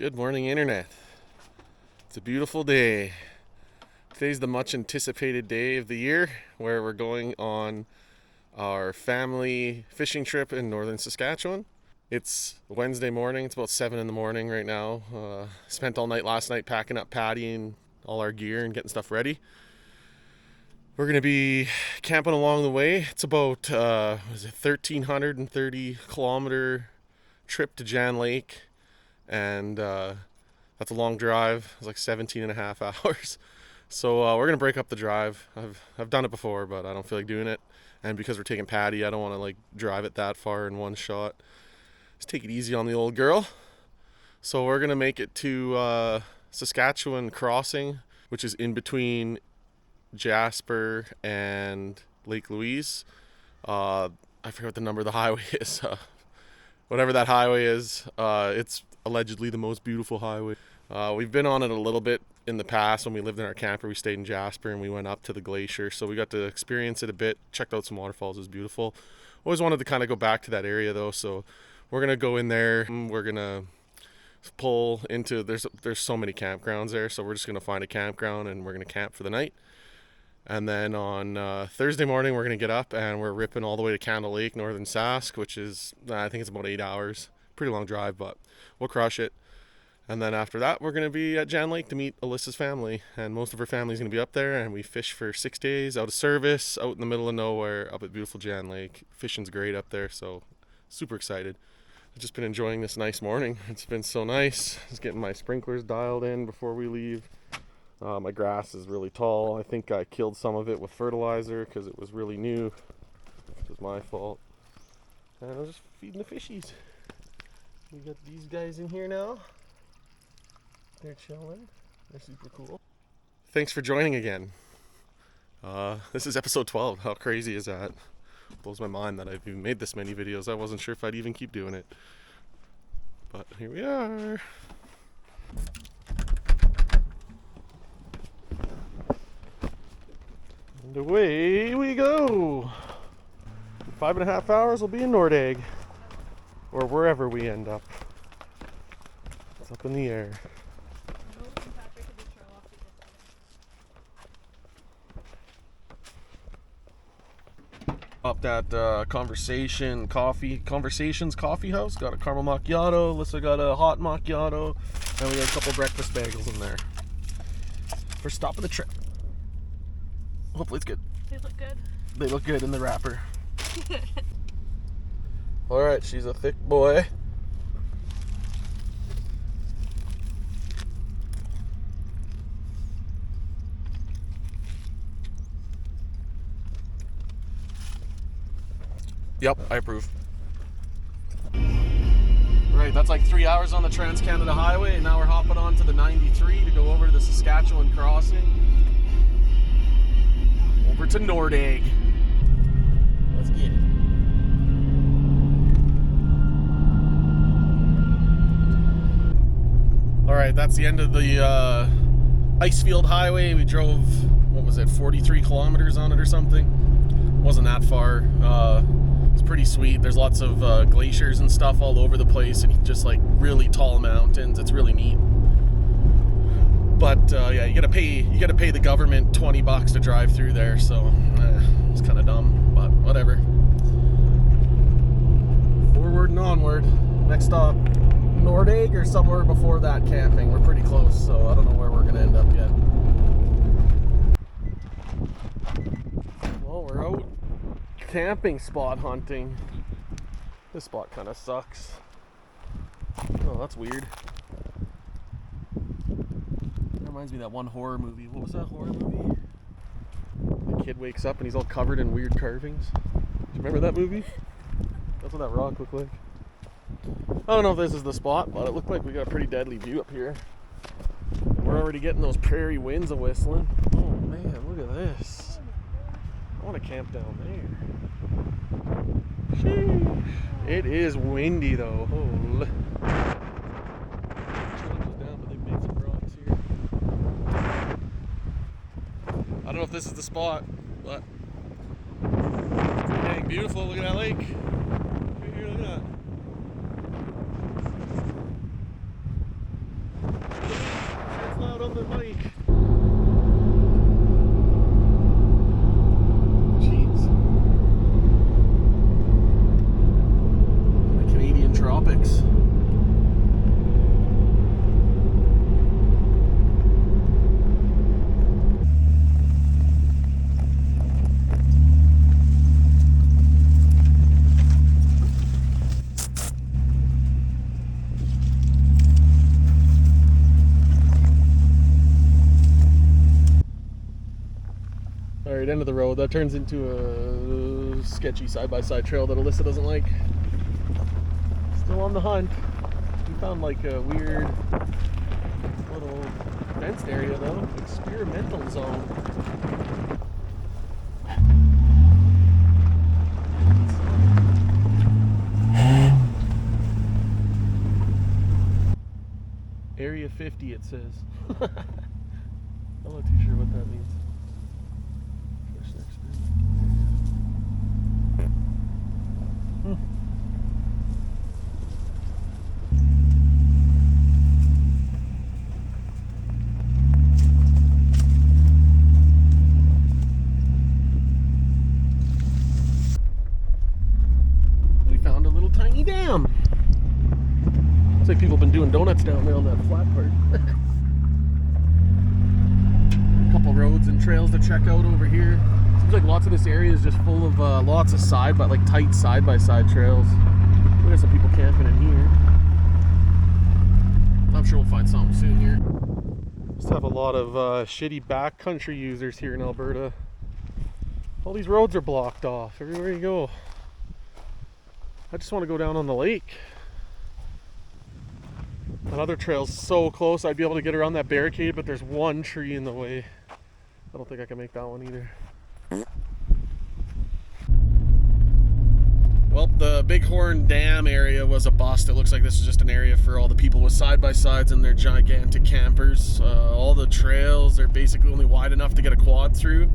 Good morning, Internet. It's a beautiful day. Today's the much anticipated day of the year where we're going on our family fishing trip in northern Saskatchewan. It's Wednesday morning. It's about 7 in the morning right now. Spent all night last night packing up Patty and all our gear and getting stuff ready. We're going to be camping along the way. It's about 1,330 kilometer trip to Jan Lake. And that's a long drive. It's like 17 and a half hours. So we're going to break up the drive. I've done it before, but I don't feel like doing it. And because we're taking Patty, I don't want to like drive it that far in one shot. Let's take it easy on the old girl. So we're going to make it to Saskatchewan Crossing, which is in between Jasper and Lake Louise. I forget what the number of the highway is. Whatever that highway is, it's allegedly the most beautiful highway. We've been on it a little bit in the past. When we lived in our camper, we stayed in Jasper and we went up to the glacier, so we got to experience it a bit, checked out some waterfalls. It was beautiful. Always wanted to kind of go back to that area though, so we're gonna go in there. We're gonna pull into, there's so many campgrounds there, so we're just gonna find a campground and we're gonna camp for the night. And then on Thursday morning, we're going to get up and we're ripping all the way to Candle Lake, northern Sask, which is, I think it's about 8 hours. Pretty long drive, but we'll crush it. And then after that, we're going to be at Jan Lake to meet Alyssa's family. And most of her family's going to be up there. And we fish for 6 days out of service, out in the middle of nowhere, up at beautiful Jan Lake. Fishing's great up there, so super excited. I've just been enjoying this nice morning. It's been so nice. Just getting my sprinklers dialed in before we leave. My grass is really tall. I think I killed some of it with fertilizer because it was really new. It was my fault. And I'm just feeding the fishies. We got these guys in here now. They're chilling. They're super cool. Thanks for joining again. This is episode 12. How crazy is that? Blows my mind that I've even made this many videos. I wasn't sure if I'd even keep doing it. But here we are. And away we go. 5.5 hours we'll be in Nordegg, or wherever we end up. It's up in the air. Up at Conversations Coffee House. Got a caramel macchiato. Alyssa got a hot macchiato, and we got a couple breakfast bagels in there. First stop of the trip. Hopefully it's good. They look good. They look good in the wrapper. Alright, she's a thick boy. Yep, I approve. Right, that's like 3 hours on the Trans-Canada Highway, and now we're hopping on to the 93 to go over to the Saskatchewan Crossing. Over to Nordegg. Let's get it. Alright, that's the end of the Icefield Highway. We drove, 43 kilometers on it or something. Wasn't that far. It's pretty sweet. There's lots of glaciers and stuff all over the place, and just like really tall mountains. It's really neat. But yeah, you gotta pay the government $20 to drive through there, so it's kind of dumb, but whatever. Forward and onward. Next stop, Nordegg, or somewhere before that camping. We're pretty close, so I don't know where we're gonna end up yet. Well, we're out camping spot hunting. This spot kind of sucks. Oh, that's weird. Reminds me of that one horror movie. What was that horror movie? The kid wakes up and he's all covered in weird carvings. Do you remember that movie? That's what that rock looked like. I don't know if this is the spot, but it looked like we got a pretty deadly view up here. We're already getting those prairie winds a whistling. Oh man, look at this. I want to camp down there. Sheesh. It is windy though. Holy. I don't know if this is the spot, but it's pretty dang beautiful. Look at that lake. Right here, look at that. road. That turns into a sketchy side-by-side trail that Alyssa doesn't like. Still on the hunt. We found like a weird little fenced area though. Experimental zone. Area 50 it says. I'm not too sure what that means. First experimental area. We found a little tiny dam. Looks like people have been doing donuts down there on that flat part. A couple roads and trails to check out over here. Seems like lots of this area is just full of lots of tight side-by-side trails. We got some people camping in here. I'm sure we'll find something soon here. Just have a lot of shitty backcountry users here in Alberta. All these roads are blocked off everywhere you go. I just want to go down on the lake. Another trail's so close I'd be able to get around that barricade, but there's one tree in the way. I don't think I can make that one either. Well, the Bighorn Dam area was a bust. It looks like this is just an area for all the people with side-by-sides and their gigantic campers. All the trails are basically only wide enough to get a quad through.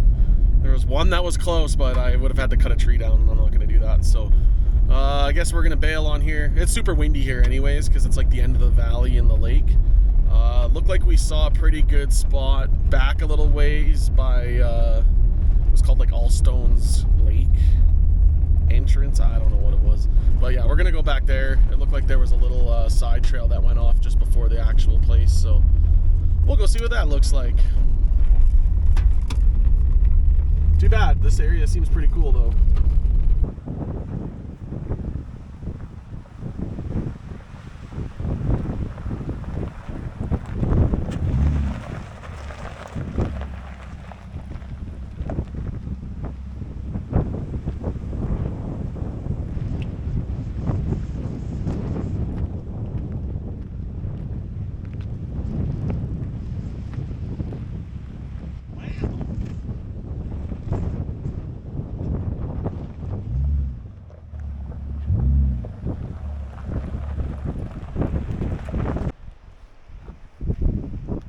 There was one that was close, but I would have had to cut a tree down, and I'm not going to do that. So I guess we're going to bail on here. It's super windy here anyways, because it's like the end of the valley in the lake. Looked like we saw a pretty good spot back a little ways by, it was called like Allstones Lake entrance. I don't know what it was. But yeah, we're going to go back there. It looked like there was a little side trail that went off just before the actual place. So we'll go see what that looks like. Too bad. This area seems pretty cool though.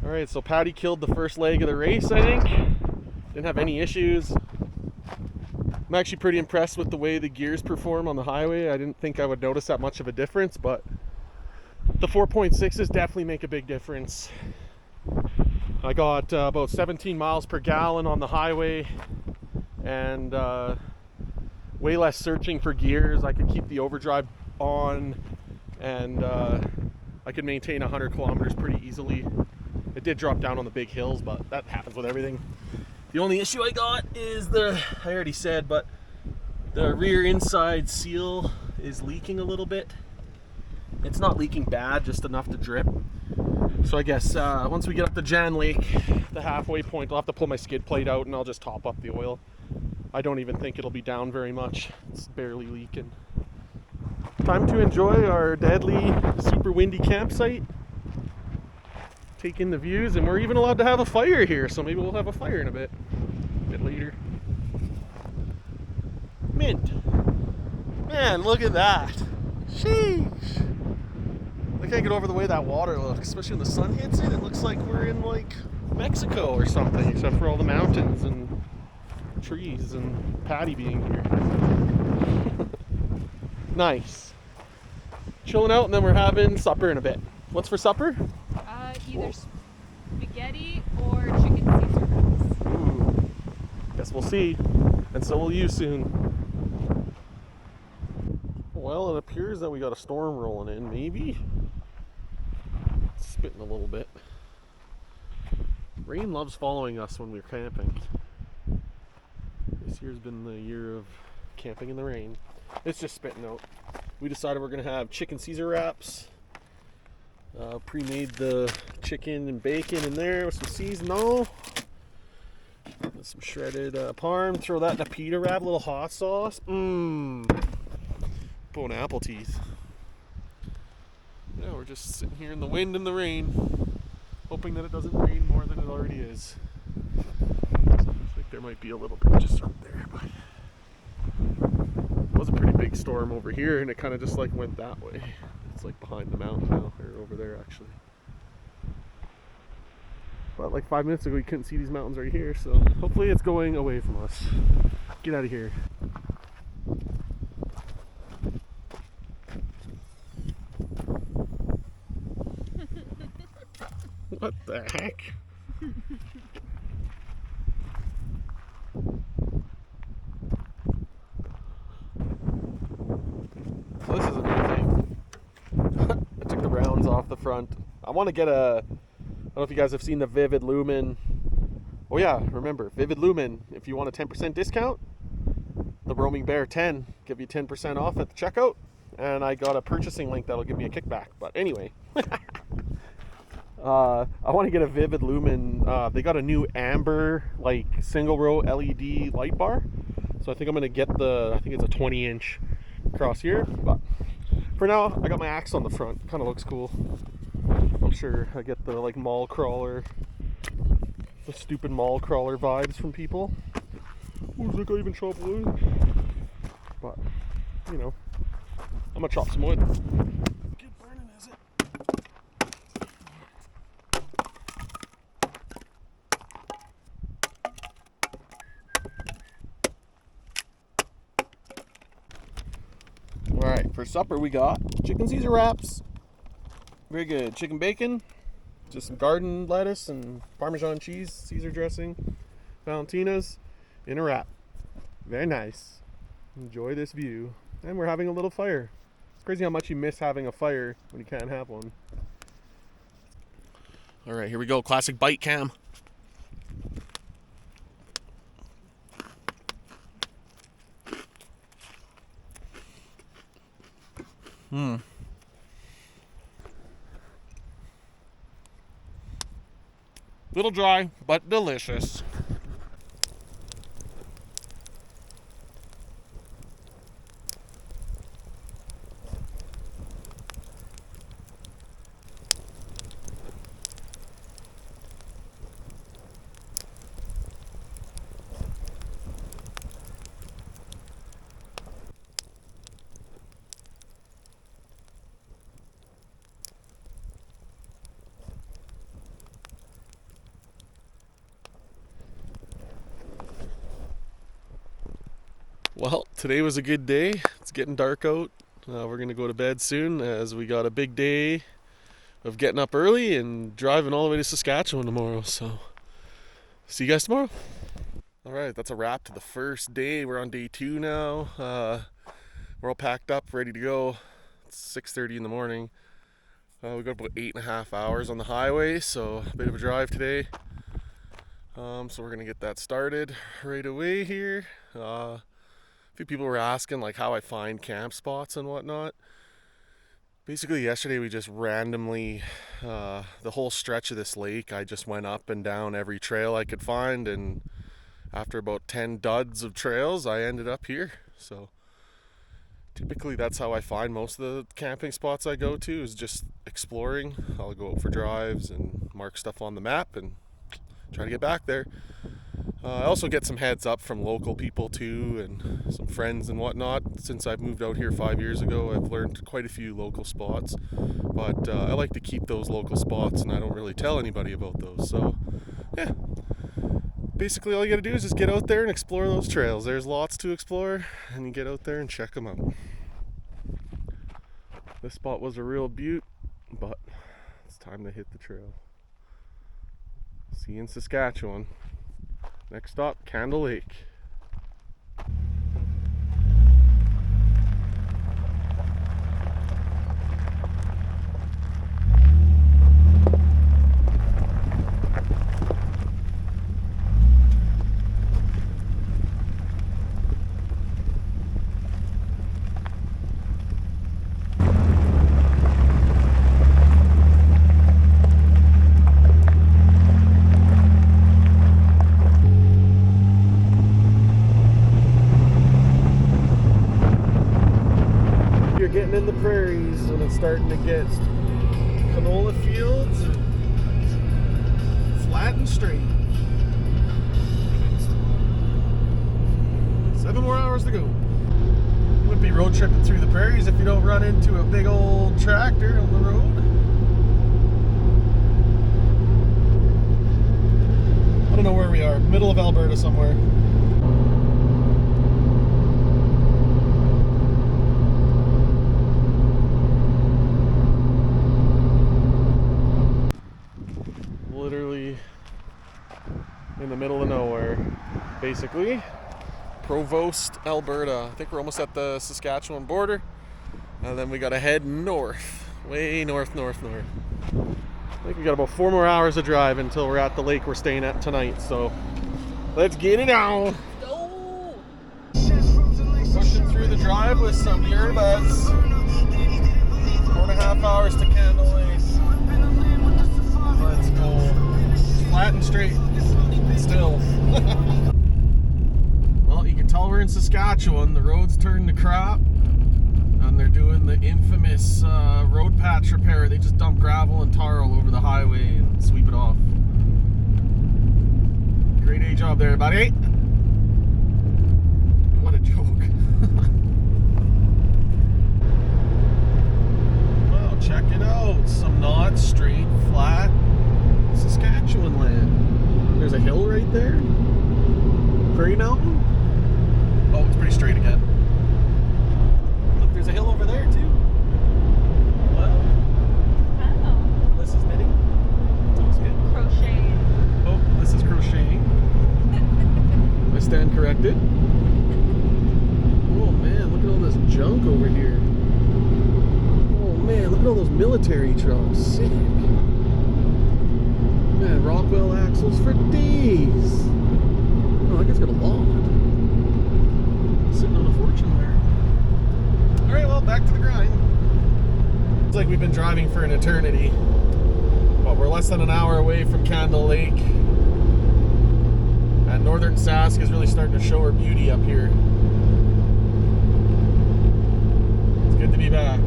Alright, so Patty killed the first leg of the race, I think. Didn't have any issues. I'm actually pretty impressed with the way the gears perform on the highway. I didn't think I would notice that much of a difference, but the 4.6s definitely make a big difference. I got about 17 miles per gallon on the highway and way less searching for gears. I could keep the overdrive on and I could maintain 100 kilometers pretty easily. It did drop down on the big hills, but that happens with everything. The only issue I got is I already said, but the rear inside seal is leaking a little bit. It's not leaking bad, just enough to drip. So I guess once we get up to Jan Lake, the halfway point, I'll have to pull my skid plate out and I'll just top up the oil. I don't even think it'll be down very much. It's barely leaking. Time to enjoy our deadly, super windy campsite. Take in the views, and we're even allowed to have a fire here, so maybe we'll have a fire in a bit later. Mint. Man, look at that. Sheesh. I can't get over the way that water looks, especially when the sun hits it. It looks like we're in like Mexico or something, except for all the mountains and trees and Patty being here. Nice. Chilling out, and then we're having supper in a bit. What's for supper? Either spaghetti or chicken Caesar wraps. Ooh. Guess we'll see. And so will you soon. Well, it appears that we got a storm rolling in, maybe. It's spitting a little bit. Rain loves following us when we're camping. This year's been the year of camping in the rain. It's just spitting out. We decided we're going to have chicken Caesar wraps. Pre-made the chicken and bacon in there with some seasoning. Some shredded parm. Throw that in a pita wrap, a little hot sauce. Mmm. Bone apple teeth. Yeah, we're just sitting here in the wind and the rain, hoping that it doesn't rain more than it already is. Looks like there might be a little bit just right there, but it was a pretty big storm over here, and it kind of just like went that way. It's like behind the mountain now, or over there actually. But like 5 minutes ago, you couldn't see these mountains right here, so hopefully it's going away from us. Get out of here. What the heck? So this is a new thing. I took the rounds off the front. I want to get a, I don't know if you guys have seen the Vivid Lumen. Oh yeah, remember, Vivid Lumen, if you want a 10% discount, the Roaming Bear 10, give you 10% off at the checkout. And I got a purchasing link that'll give me a kickback. But anyway. I want to get a Vivid Lumen. They got a new amber, like, single row LED light bar. So I think I'm going to get I think it's a 20-inch across here. But for now, I got my axe on the front. Kind of looks cool. I'm sure I get the, like, mall crawler, the stupid mall crawler vibes from people. Oh, does that guy even chop wood? But, you know, I'm going to chop some wood. Good burning, is it? Alright, for supper we got chicken Caesar wraps. Very good. Chicken bacon, just some garden lettuce and Parmesan cheese, Caesar dressing, Valentina's in a wrap. Very nice. Enjoy this view. And we're having a little fire. It's crazy how much you miss having a fire when you can't have one. Alright, here we go. Classic bite cam. Little dry, but delicious. Well, today was a good day. It's getting dark out. We're going to go to bed soon as we got a big day of getting up early and driving all the way to Saskatchewan tomorrow. So, see you guys tomorrow. Alright, that's a wrap to the first day. We're on day 2 now. We're all packed up, ready to go. It's 6:30 in the morning. We got about 8.5 hours on the highway, so a bit of a drive today. So we're going to get that started right away here. A few people were asking like how I find camp spots and whatnot. Basically yesterday we just randomly, the whole stretch of this lake, I just went up and down every trail I could find, and after about 10 duds of trails I ended up here. So typically that's how I find most of the camping spots I go to, is just exploring. I'll go out for drives and mark stuff on the map and try to get back there. I also get some heads up from local people too, and some friends and whatnot. Since I've moved out here 5 years ago, I've learned quite a few local spots, but I like to keep those local spots and I don't really tell anybody about those. So yeah, basically all you gotta do is just get out there and explore those trails. There's lots to explore, and you get out there and check them out. This spot was a real beaut, but it's time to hit the trail. See you in Saskatchewan. Next stop, Candle Lake. getting in the prairies when it's starting to get canola fields, flat and straight. 7 more hours to go. You wouldn't be road tripping through the prairies if you don't run into a big old tractor on the road. I don't know where we are, middle of Alberta somewhere. Literally in the middle of nowhere, basically. Provost, Alberta. I think we're almost at the Saskatchewan border. And then we gotta head north. Way north. I think we got about 4 more hours to drive until we're at the lake we're staying at tonight. So let's get it on. Go! Pushing through the drive with some earbuds. 4.5 hours to Candle Lake. Let's go. Flat and straight. Still. Well, you can tell we're in Saskatchewan. The road's turned to crap. And they're doing the infamous road patch repair. They just dump gravel and tar all over the highway and sweep it off. Great A job there, buddy. What a joke. Wow, check it out. Some not straight, flat Saskatchewan land. There's a hill right there. Prairie Mountain. Oh, it's pretty straight again. Look, there's a hill over there too. What? Oh. This is knitting. Looks good. Crocheting. Oh, this is crocheting. I stand corrected. Oh man, look at all this junk over here. Oh man, look at all those military trucks. Sick. Man, Rockwell axles for days. Oh, that guy's got a lot. Sitting on a fortune there. Alright, well, back to the grind. Looks like we've been driving for an eternity. But we're less than an hour away from Candle Lake. And northern Sask is really starting to show her beauty up here. It's good to be back.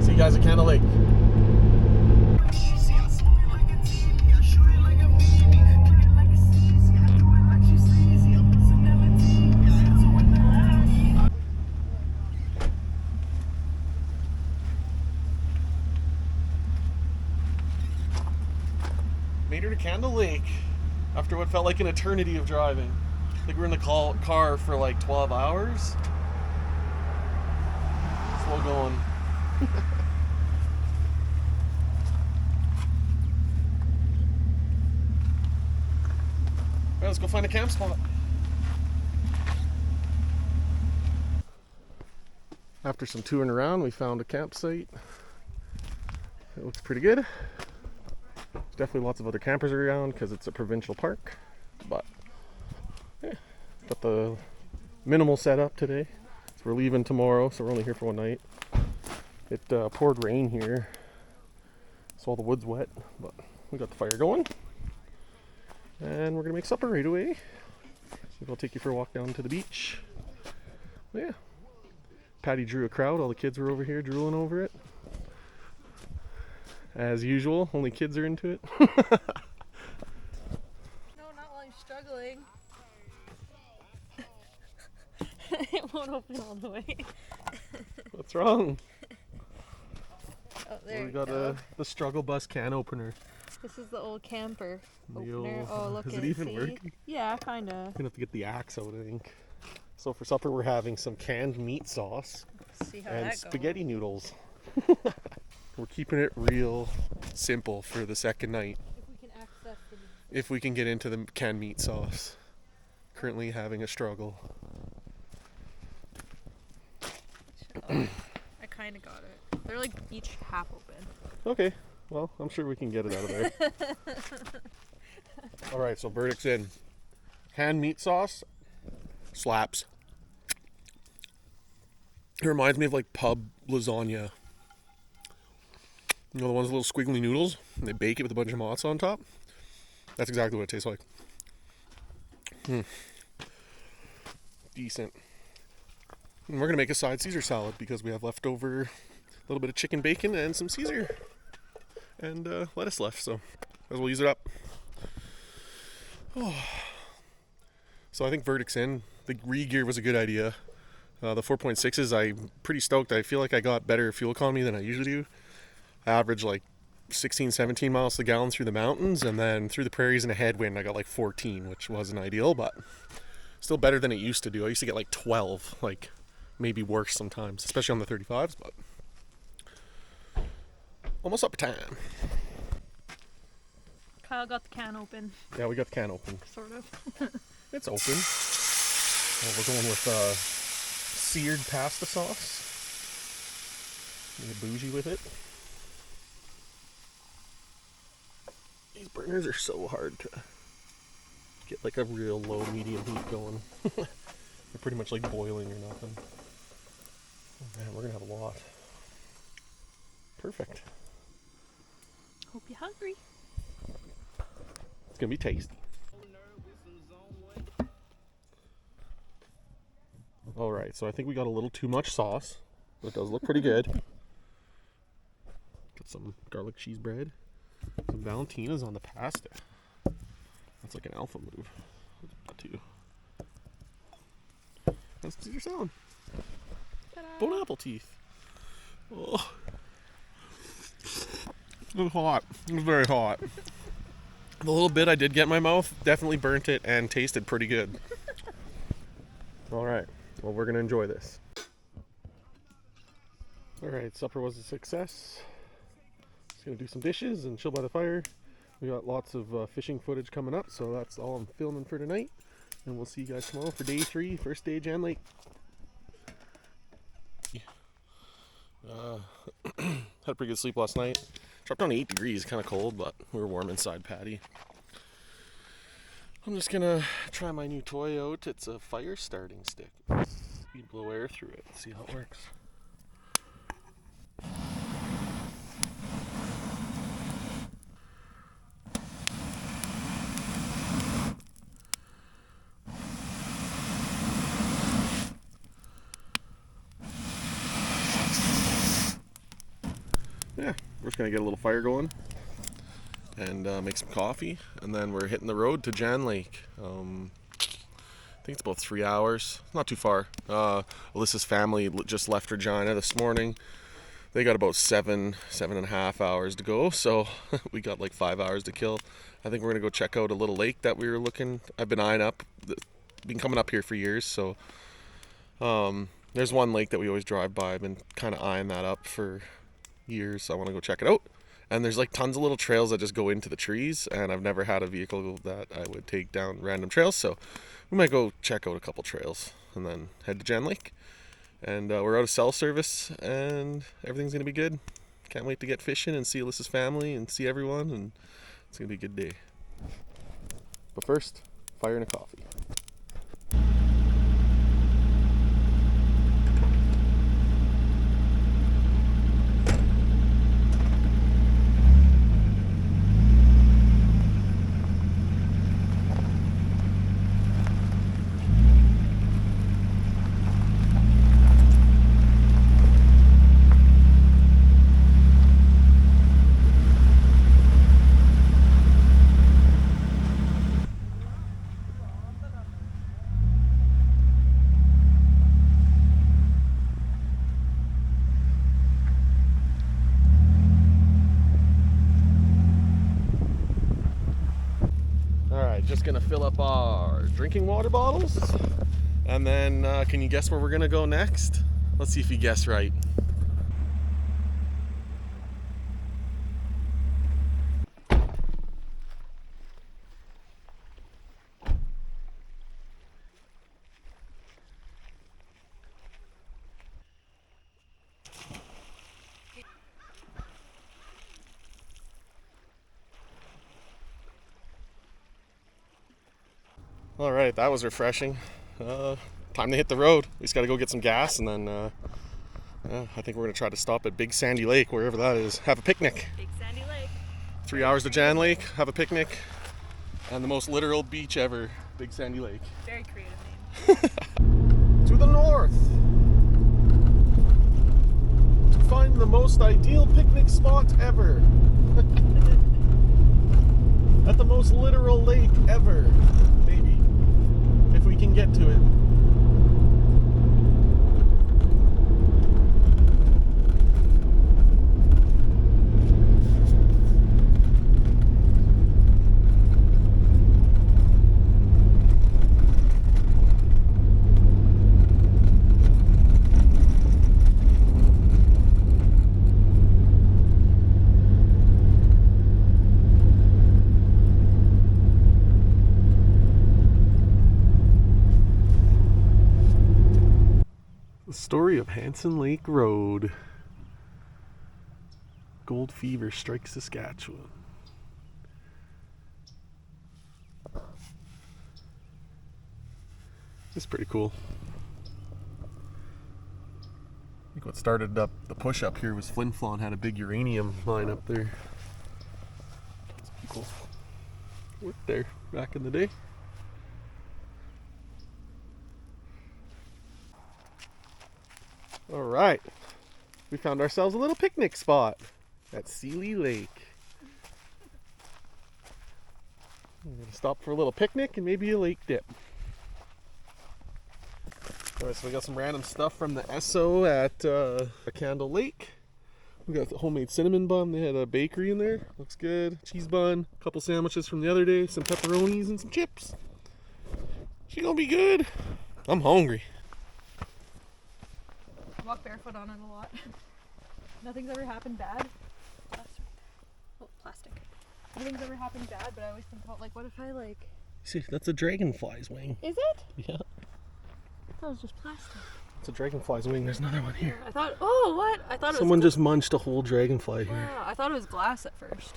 See you guys at Candle Lake. Made her to Candle Lake after what felt like an eternity of driving. I think we were in the car for like 12 hours. Slow going. Alright, let's go find a camp spot. After some touring around, we found a campsite. It looks pretty good. There's definitely lots of other campers around because it's a provincial park, but yeah, got the minimal setup today. So we're leaving tomorrow, so we're only here for one night. It poured rain here, so all the wood's wet, but we got the fire going, and we're gonna make supper right away. Maybe I'll take you for a walk down to the beach. But yeah, Patty drew a crowd. All the kids were over here drooling over it. As usual, only kids are into it. No, not while I'm struggling. It won't open all the way. What's wrong? Oh, there We got the struggle bus can opener. This is the old camper The opener. old- Oh, look is at it even see? working? Yeah, kinda. Gonna have to get the axe out, I think. So for supper, we're having some canned meat sauce See how and that spaghetti noodles. We're keeping it real simple for the second night. goes. If we can access the If we can get into the canned meat sauce. Currently having a struggle. I kinda got it. They're like each half open. Okay, well, I'm sure we can get it out of there. Alright, so verdict's in. Canned meat sauce slaps. It reminds me of like pub lasagna. You know the ones with little squiggly noodles? And they bake it with a bunch of mozz on top? That's exactly what it tastes like. Decent. And we're gonna make a side Caesar salad because we have leftover a little bit of chicken bacon and some Caesar and lettuce left, so might as well use it up. Oh. So I think verdict's in. The re-gear was a good idea. The 4.6s, I'm pretty stoked. I feel like I got better fuel economy than I usually do. I average like 16, 17 miles to the gallon through the mountains, and then through the prairies in a headwind I got like 14, which wasn't ideal, but still better than it used to do. I used to get like 12, like maybe worse sometimes, especially on the 35s, but almost up time. Kyle got the can open. Yeah, we got the can open. Sort of. It's open. Well, we're going with seared pasta sauce. Get bougie with it. These burners are so hard to get like a real low medium heat going. They're pretty much like boiling or nothing. Oh man, we're gonna have a lot. Perfect. Hope you're hungry. It's gonna be tasty. Alright, so I think we got a little too much sauce, but it does look pretty good. Got some garlic cheese bread. Some Valentina's on the pasta. That's like an alpha move. Too. That's Caesar salad. Bone apple teeth. Oh. It was hot. It was very hot. The little bit I did get in my mouth definitely burnt it and tasted pretty good. Alright, well, we're going to enjoy this. Alright, supper was a success. Just going to do some dishes and chill by the fire. We got lots of fishing footage coming up, so that's all I'm filming for tonight. And we'll see you guys tomorrow for day 3, first day Jan Lake. Had a pretty good sleep last night. Dropped down to 8 degrees, kind of cold, but we were warm inside Patty. I'm just gonna try my new toy out. It's a fire starting stick. You blow air through it, see how it works. Yeah, we're just gonna get a little fire going and make some coffee, and then we're hitting the road to Jan Lake. I think it's about 3 hours, not too far. Alyssa's family just left Regina this morning. They got about 7.5 hours to go, so we got like 5 hours to kill. I think we're gonna go check out a little lake that we were looking. I've been eyeing up, been coming up here for years, so there's one lake that we always drive by. I've been kind of eyeing that up for years, so I want to go check it out. And there's like tons of little trails that just go into the trees, and I've never had a vehicle that I would take down random trails, so we might go check out a couple trails and then head to Jan Lake. And we're out of cell service and everything's gonna be good. Can't wait to get fishing and see Alyssa's family and see everyone, and it's gonna be a good day. But first, fire and a coffee. Just gonna fill up our drinking water bottles, and then can you guess where we're gonna go next? Let's see if you guess right. All right, that was refreshing. Time to hit the road. We just got to go get some gas, and then I think we're going to try to stop at Big Sandy Lake, wherever that is. Have a picnic. Big Sandy Lake. 3 hours to Jan Lake, have a picnic, and the most literal beach ever, Big Sandy Lake. Very creative name. To the north. most ideal picnic spot ever. At the most literal lake ever. Maybe. If we can get to it. The story of Hanson Lake Road. Gold fever strikes Saskatchewan. It's pretty cool. I think what started up the push up here was Flin Flon had a big uranium mine up there. Lots of people worked there back in the day. All right, we found ourselves a little picnic spot at Sealy Lake. We're gonna stop for a little picnic and maybe a lake dip. All right, so we got some random stuff from the Esso at Candle Lake. We got the homemade cinnamon bun. They had a bakery in there. Looks good. Cheese bun, a couple sandwiches from the other day, some pepperonis and some chips. She gonna be good. I'm hungry. Walk barefoot on it a lot. Nothing's ever happened bad. Plastic. Nothing's ever happened bad, but I always think about, like, what if I, like... See, that's a dragonfly's wing. Is it? Yeah. I thought it was just plastic. It's a dragonfly's wing. There's another one here. I thought, oh, what? I thought it was... Someone just munched a whole dragonfly here. Wow, I thought it was glass at first.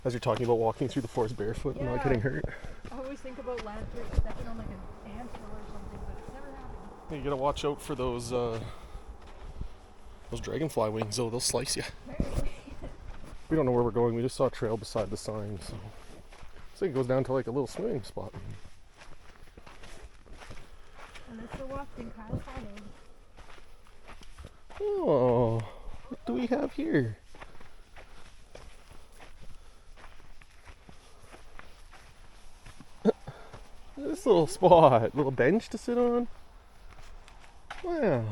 As you're talking about walking through the forest barefoot and not getting hurt. I always think about lantern stepping on, like, an ant or something, but it's never happened. You gotta watch out for those dragonfly wings, though. They'll slice you. We don't know where we're going. We just saw a trail beside the sign, so I think it goes down to like a little swimming spot. And it's the walk being kind of followed. Oh, what do we have here? This little spot, little bench to sit on. Wow.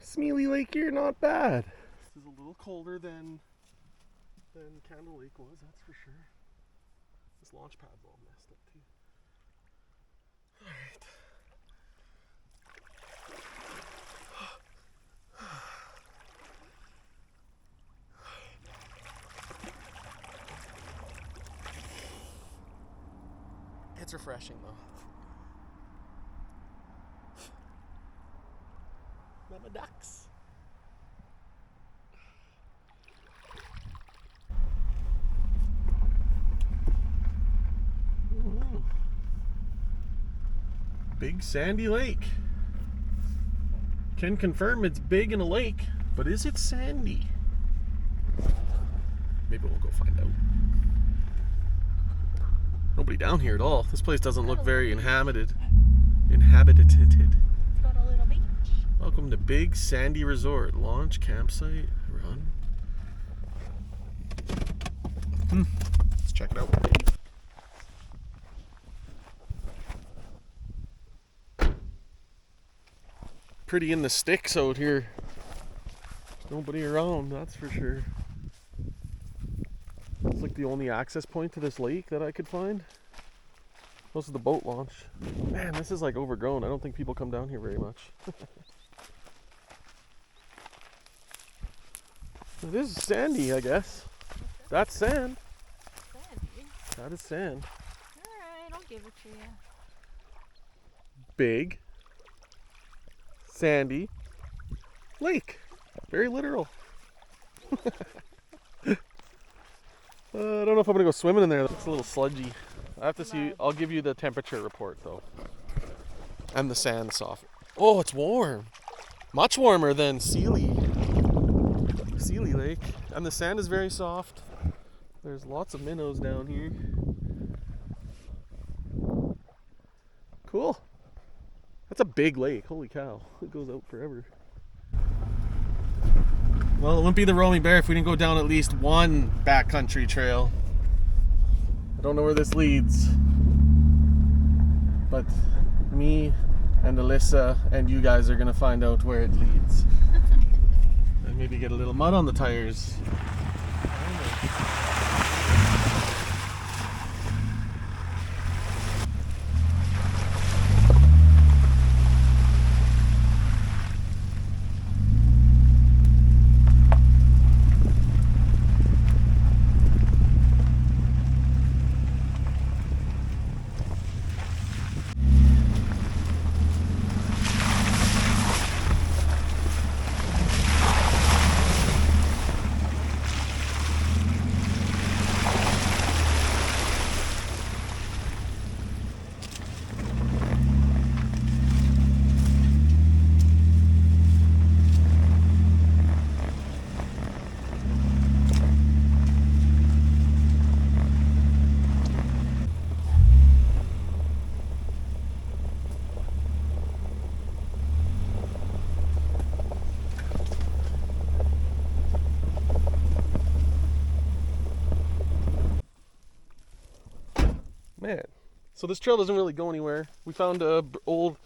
Smealy Lake, you're not bad. This is a little colder than Candle Lake was, that's for sure. This launch pad's all messed up too. Alright. It's refreshing though. Mama ducks. Ooh. Big sandy lake. Can confirm it's big in a lake, but is it sandy? Maybe we'll go find out. Nobody down here at all. This place doesn't look very inhabited. Got a little beach. Welcome to Big Sandy Resort. Launch, campsite, run. Let's check it out. Pretty in the sticks out here. There's nobody around, that's for sure. It's like the only access point to this lake that I could find. This is the boat launch. Man, this is like overgrown. I don't think people come down here very much. It is sandy, I guess. That's sand. Sandy. That is sand. Alright, I'll give it to you. Big, sandy lake. Very literal. I don't know if I'm gonna go swimming in there. It's a little sludgy. I have to see. I'll give you the temperature report though. And the sand soft. Oh, it's warm. Much warmer than Sealy Lake. And the sand is very soft. There's lots of minnows down here. Cool. That's a big lake. Holy cow. It goes out forever. Well, it wouldn't be the Rolling Bear if we didn't go down at least one backcountry trail. I don't know where this leads, but me and Alyssa and you guys are gonna find out where it leads. And maybe get a little mud on the tires. Man, so this trail doesn't really go anywhere. We found a old,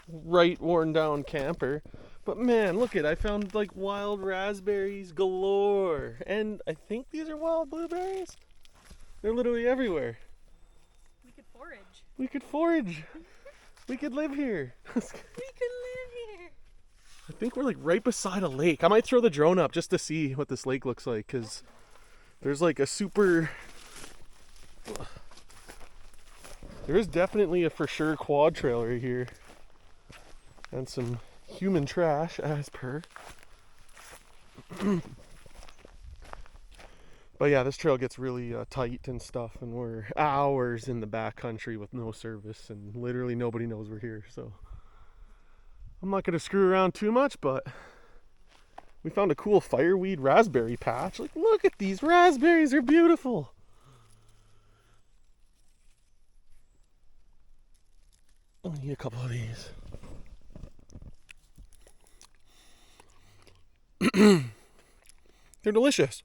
right worn down camper, but man, look I found like wild raspberries galore, and I think these are wild blueberries. They're literally everywhere. We could forage. We could forage. We could live here. We could live here. I think we're like right beside a lake. I might throw the drone up just to see what this lake looks like, because there's like a super... There is definitely a for sure quad trail right here. And some human trash, as per. But yeah, this trail gets really tight and stuff, and we're hours in the backcountry with no service, and literally nobody knows we're here, so I'm not going to screw around too much, but we found a cool fireweed raspberry patch. Like, look at these raspberries, they're beautiful. I'll need a couple of these. They're delicious.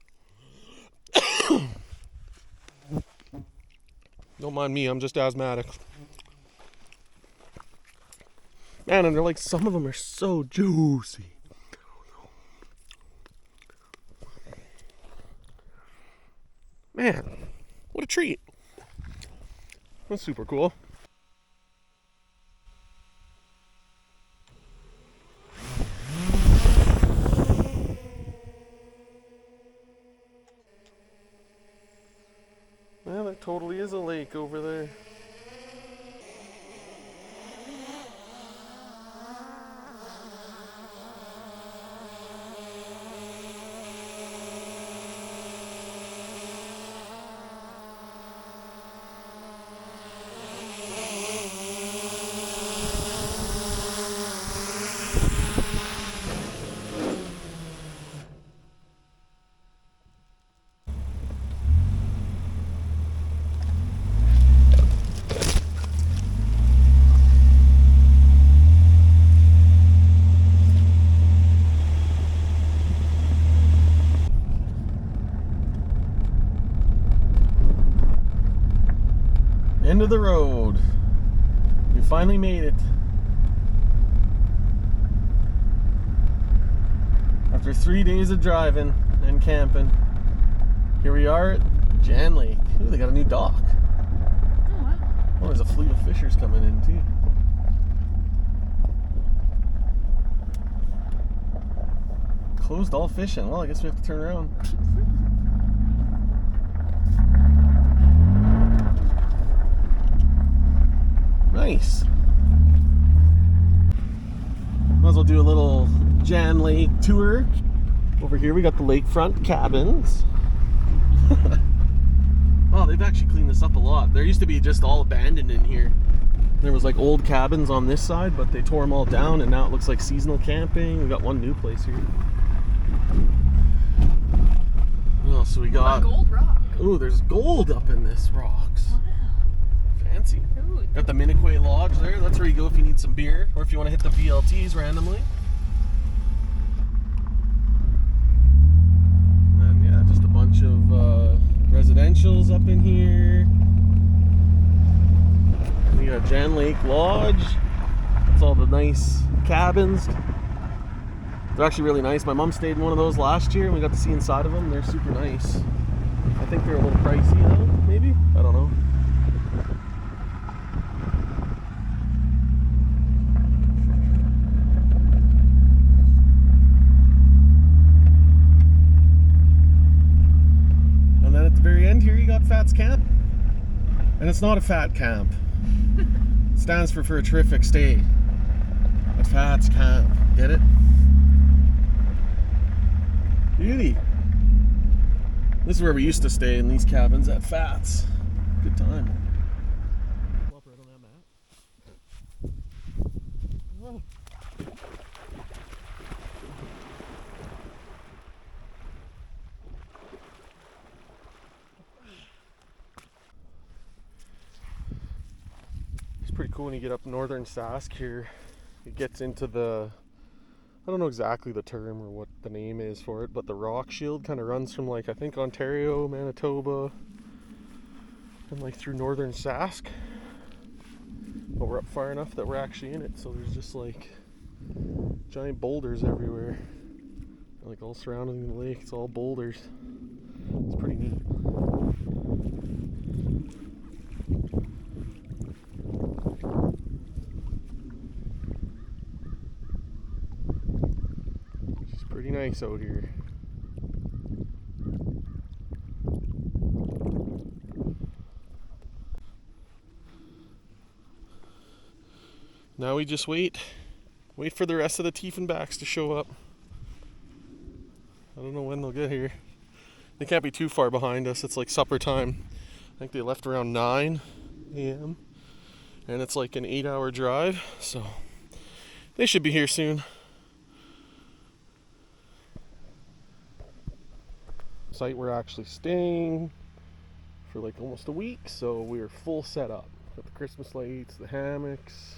Don't mind me, I'm just asthmatic. Man, and they're like, some of them are so juicy. Man, what a treat. That's super cool. Yeah, there totally is a lake over there. End of the road. We finally made it. After 3 days of driving and camping, here we are at Jan Lake. Ooh, they got a new dock. Oh, wow. Oh, there's a fleet of fishers coming in too. Closed all fishing. Well, I guess we have to turn around. Nice. Might as well do a little Jan Lake tour. Over here we got the lakefront cabins. Oh, they've actually cleaned this up a lot. There used to be just all abandoned in here. There was like old cabins on this side, but they tore them all down, and now it looks like seasonal camping. We got one new place here. Oh, so we got gold rock. Ooh, there's gold up in this rocks. Wow. Fancy. Ooh. Got the Minnequay Lodge there. That's where you go if you need some beer, or if you want to hit the VLTs randomly. residential's up in here. We got Jan Lake Lodge. It's all the nice cabins. They're actually really nice. My mom stayed in one of those last year and we got to see inside of them. They're super nice. I think they're a little pricey though, maybe? I don't know. And then at the very end here you got Fat's Camp. And it's not a fat camp. It stands for a terrific stay. At Fat's Camp. Get it? Beauty. This is where we used to stay in these cabins at Fats. Good time. Right on that map. Whoa. It's pretty cool when you get up northern Sask here. It gets into the, I don't know exactly the term or what the name is for it, but the rock shield kind of runs from like I think Ontario, Manitoba, and like through northern Sask. But we're up far enough that we're actually in it, so there's just like giant boulders everywhere. Like all surrounding the lake, it's all boulders. It's pretty neat. It's pretty nice out here. Now we just wait for the rest of the Tiefenbachs to show up. I don't know when they'll get here. They can't be too far behind us. It's like supper time. I think they left around 9 a.m. and it's like an 8-hour drive, so they should be here soon. Site we're actually staying for like almost a week, so we're full set up. Got the Christmas lights, the hammocks.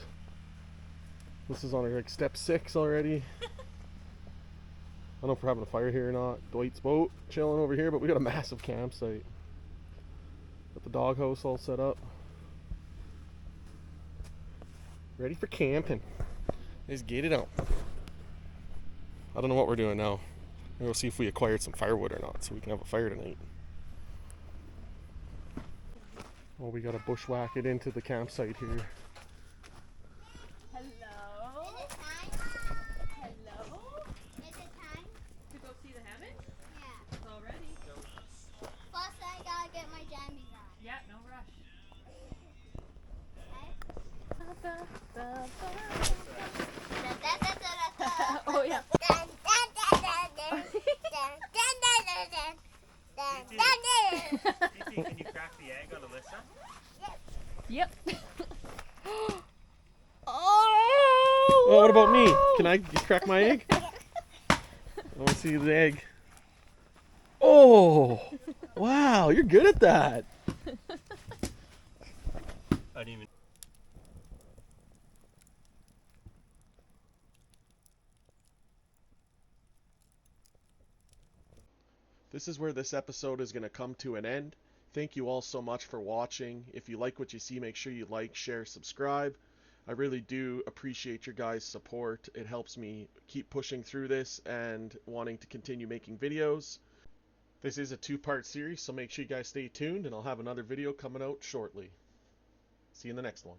This is on our like step 6 already. I don't know if we're having a fire here or not. Dwight's boat chilling over here, but we got a massive campsite. Got the doghouse all set up. Ready for camping. Let's get it out. I don't know what we're doing now. We'll see if we acquired some firewood or not so we can have a fire tonight. Well, we gotta bushwhack it into the campsite here. Hello? Is it time? Hello? Is it time? To go see the hammock? Yeah. It's all ready. Plus, I gotta get my jammies on. Yeah, no rush. Okay? Oh yeah. Dun, dun, dun, dun, dun. Dun, dun, dun, dun, dun. Dun, dun, dun. Titi, can you crack the egg on Alyssa? Yep. Oh, what about me? Can I crack my egg? I want to see the egg. Oh, wow, you're good at that. I didn't even. This is where this episode is going to come to an end. Thank you all so much for watching. If you like what you see, make sure you like, share, subscribe. I really do appreciate your guys' support. It helps me keep pushing through this and wanting to continue making videos. This is a 2-part series, so make sure you guys stay tuned and I'll have another video coming out shortly. See you in the next one.